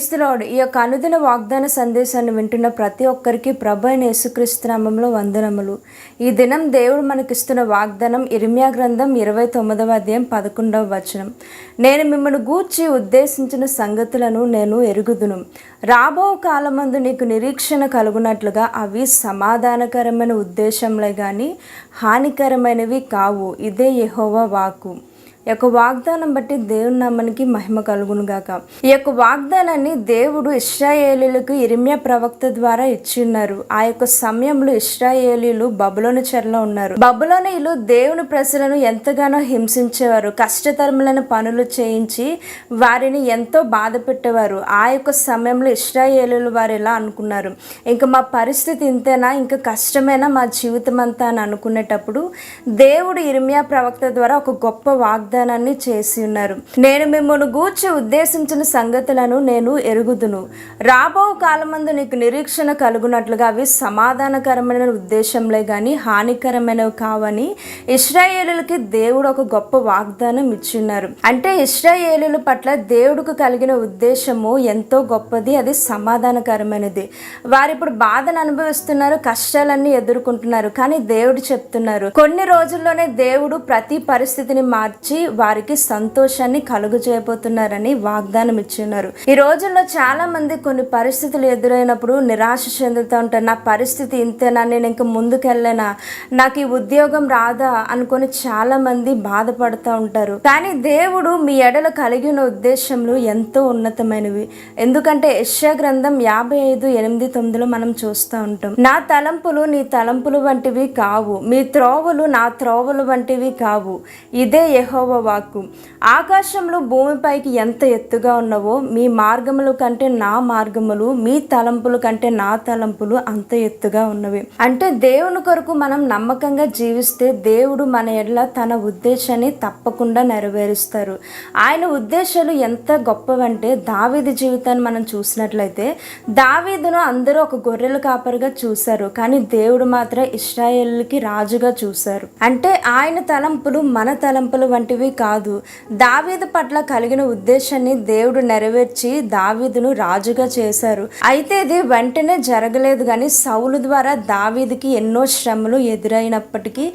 Praise the lord. ఈ యొక్క అనుదిన వాగ్దాన సందేశాన్ని వింటున్న ప్రతి ఒక్కరికి ప్రభు అయిన యేసుక్రీస్తు నామములో వందనములు. ఈ దినం దేవుడు మనకిస్తున్న వాగ్దానం ఇర్మీయా గ్రంథం 29వ అధ్యాయం 11వ వచనం. నేను మిమ్మల్ని గూర్చి ఉద్దేశించిన సంగతులను నేను ఎరుగుదును. రాబో కాలమందు నీకు నిరీక్షణ కలుగునట్లుగా అవి సమాధానకరమైన ఉద్దేశంలే కానీ హానికరమైనవి కావు. ఇదే యెహోవా వాక్కు. ఈ యొక్క వాగ్దానం బట్టి దేవుని నామానికి మహిమ కలుగును గాక. ఈ యొక్క వాగ్దానాన్ని దేవుడు ఇశ్రాయేలీయులకు ఇర్మీయా ప్రవక్త ద్వారా ఇచ్చిన్నారు. ఆ యొక్క సమయంలో ఇశ్రాయేలీయులు బబులోను చెరలో ఉన్నారు. బబులోనీయులు దేవుని ప్రజలను ఎంతగానో హింసించేవారు, కష్టతరములైన పనులు చేయించి వారిని ఎంతో బాధ పెట్టేవారు. ఆ యొక్క సమయంలో ఇశ్రాయేలీయులు వారు ఎలా అనుకున్నారు, ఇంకా మా పరిస్థితి ఇంతేనా, ఇంకా కష్టమేనా మా జీవితం అంతా అని అనుకునేటప్పుడు దేవుడు ఇర్మీయా ప్రవక్త ద్వారా ఒక గొప్ప వాగ్దానాన్ని చేసి ఉన్నారు. నేను మిమ్మల్ని గూర్చి ఉద్దేశించిన సంగతులను నేను ఎరుగుదును. రాబో కాలమందు నీకు నిరీక్షణ కలుగునట్లుగా అవి సమాధానకరమైన ఉద్దేశంలే కానీ హానికరమైనవి కావని ఇశ్రాయేలీయులకి దేవుడు ఒక గొప్ప వాగ్దానం ఇచ్చిన్నారు. అంటే ఇశ్రాయేలీయుల పట్ల దేవుడికి కలిగిన ఉద్దేశము ఎంతో గొప్పది, అది సమాధానకరమైనది. వారు ఇప్పుడు బాధను అనుభవిస్తున్నారు, కష్టాలన్నీ ఎదుర్కొంటున్నారు. కానీ దేవుడు చెప్తున్నారు, కొన్ని రోజుల్లోనే దేవుడు ప్రతి పరిస్థితిని మార్చి వారికి సంతోషాన్ని కలుగజేయబోతున్నారని వాగ్దానం ఇచ్చిన్నారు. ఈ రోజుల్లో చాలా మంది కొన్ని పరిస్థితులు ఎదురైనప్పుడు నిరాశ చెందుతూ ఉంటారు. నా పరిస్థితి ఇంతేనా, నేను ఇంకా ముందుకెళ్ళనా, నాకు ఈ ఉద్యోగం రాదా అనుకొని చాలా మంది బాధపడుతూ ఉంటారు. కానీ దేవుడు మీ ఎడల కలిగిన ఉద్దేశంలో ఎంతో ఉన్నతమైనవి. ఎందుకంటే యెషయా గ్రంథం 55:8-9 మనం చూస్తూ ఉంటాం, నా తలంపులు నీ తలంపులు వంటివి కావు, మీ త్రోవలు నా త్రోవలు వంటివి కావు. ఇదే యెహోవా వాక్కు. ఆకాశంలో భూమిపైకి ఎంత ఎత్తుగా ఉన్నవో మీ మార్గముల కంటే నా మార్గములు, మీ తలంపుల కంటే నా తలంపులు అంత ఎత్తుగా ఉన్నవి. అంటే దేవుని కొరకు మనం నమ్మకంగా జీవిస్తే దేవుడు మన ఎడల తన ఉద్దేశాన్ని తప్పకుండా నెరవేరుస్తారు. ఆయన ఉద్దేశాలు ఎంత గొప్పవంటే దావీదు జీవితాన్ని మనం చూసినట్లయితే దావీదును అందరూ ఒక గొర్రెల కాపరిగా చూశారు, కానీ దేవుడు మాత్రం ఇశ్రాయేలుకి రాజుగా చూశారు. అంటే ఆయన తలంపులు మన తలంపులు వంటివి కాదు. దావీదు పట్ల కలిగిన ఉద్దేశాన్ని దేవుడు నెరవేర్చి దావీదును రాజుగా చేశారు. అయితే ఇది వెంటనే జరగలేదు, కానీ సౌలు ద్వారా దావీదుకి ఎన్నో శ్రమలు ఎదురైనప్పటికీ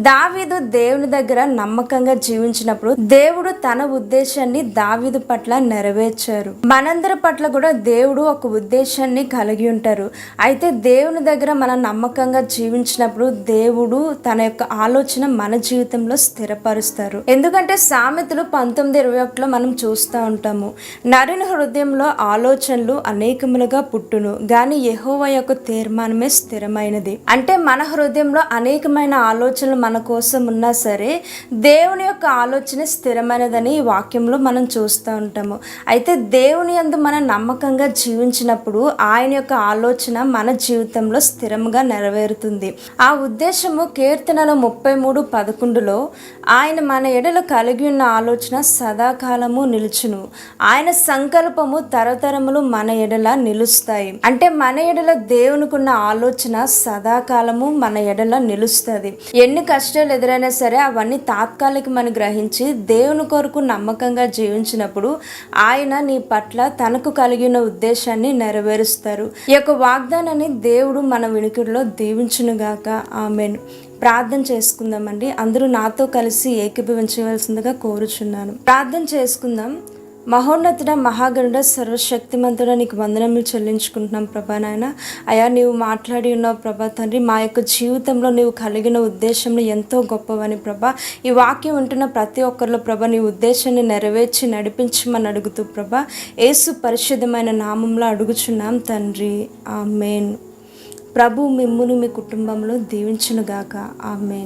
దావీదు దేవుని దగ్గర నమ్మకంగా జీవించినప్పుడు దేవుడు తన ఉద్దేశాన్ని దావీదు పట్ల నెరవేర్చారు. మనందరి పట్ల కూడా దేవుడు ఒక ఉద్దేశాన్ని కలిగి ఉంటారు. అయితే దేవుని దగ్గర మనం నమ్మకంగా జీవించినప్పుడు దేవుడు తన యొక్క ఆలోచన మన జీవితంలో స్థిరపరుస్తారు. ఎందుకంటే సామెతలు 19:21 మనం చూస్తూ ఉంటాము, నరుని హృదయంలో ఆలోచనలు అనేకములుగా పుట్టును, గాని యెహోవా యొక్క తీర్మానమే స్థిరమైనది. అంటే మన హృదయంలో అనేకమైన ఆలోచనలు మన కోసం ఉన్నా సరే దేవుని యొక్క ఆలోచన స్థిరమైనదని ఈ వాక్యంలో మనం చూస్తూ ఉంటాము. అయితే దేవుని యందు మనం నమ్మకంగా జీవించినప్పుడు ఆయన యొక్క ఆలోచన మన జీవితంలో స్థిరంగా నెరవేరుతుంది. ఆ ఉద్దేశము కీర్తనలు 33:11లో ఆయన మన ఎడల కలిగి ఉన్న ఆలోచన సదాకాలము నిలుచును, ఆయన సంకల్పము తరతరములు మన ఎడల నిలుస్తాయి. అంటే మన ఎడల దేవునికున్న ఆలోచన సదాకాలము మన ఎడల నిలుస్తుంది. ఎన్ని కష్టాలు ఎదురైనా సరే అవన్నీ తాత్కాలికమని గ్రహించి దేవుని కొరకు నమ్మకంగా జీవించినప్పుడు ఆయన నీ పట్ల తనకు కలిగిన ఉద్దేశాన్ని నెరవేరుస్తారు. ఈ యొక్క వాగ్దానాన్ని దేవుడు మన వినికిడిలో దీవించునుగాక. ఆమేన్. ప్రార్థన చేసుకుందామండి. అందరూ నాతో కలిసి ఏకీభవించవలసిందిగా కోరుచున్నాను. ప్రార్థన చేసుకుందాం. మహోన్నతుడ, మహాగణుడ, సర్వశక్తిమంతుడ, నీకు వందనములు చెల్లించుకుంటున్నాం ప్రభా. నాయన అయ్యా, నీవు మాట్లాడి ఉన్నావు ప్రభా తండ్రి. మా యొక్క జీవితంలో నీవు కలిగిన ఉద్దేశంలో ఎంతో గొప్పవని ప్రభా. ఈ వాక్యం ఉంటున్న ప్రతి ఒక్కరిలో ప్రభా నీ ఉద్దేశాన్ని నెరవేర్చి నడిపించమని అడుగుతూ ప్రభా యేసు పరిశుద్ధమైన నామంలో అడుగుచున్నాం తండ్రి. ఆమేన్. ప్రభు మిమ్మును మీ కుటుంబంలో దీవించునుగాక. ఆమేన్.